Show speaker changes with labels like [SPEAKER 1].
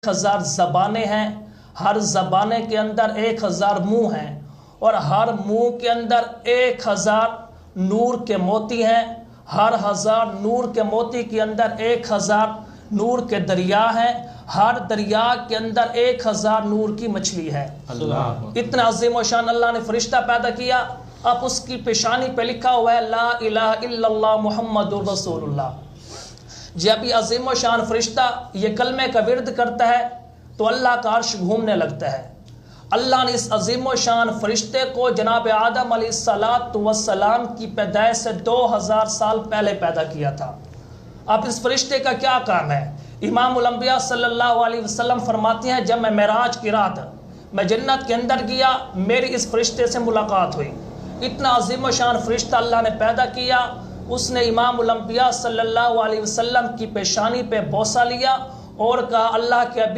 [SPEAKER 1] 1000 زبانیں ہیں، ہر زبانے کے اندر 1000 منہ ہیں، اور ہر منہ کے اندر 1000 نور کے موتی ہیں، ہر 1000 نور کے موتی کے اندر 1000 نور کے دریا ہیں، ہر دریا کے اندر 1000 نور کی مچھلی ہے۔ اتنا عظیم و شان اللہ نے فرشتہ پیدا کیا، اب اس کی پیشانی پہ لکھا ہوا ہے لا الہ الا اللہ محمد رسول اللہ۔ جب یہ عظیم و شان فرشتہ یہ کلمے کا ورد کرتا ہے تو اللہ کا عرش گھومنے لگتا ہے۔ اللہ نے اس عظیم و شان فرشتے کو جناب آدم علیہ السلام کی پیدائش سے 2000 سال پہلے پیدا کیا تھا۔ اب اس فرشتے کا کیا کام ہے؟ امام الانبیاء صلی اللہ علیہ وسلم فرماتے ہیں جب میں معراج کی رات میں جنت کے اندر گیا، میری اس فرشتے سے ملاقات ہوئی۔ اتنا عظیم و شان فرشتہ اللہ نے پیدا کیا، اس نے امام الانبیاء صلی اللہ علیہ وسلم کی پیشانی پہ بوسہ لیا اور کہا اللہ کے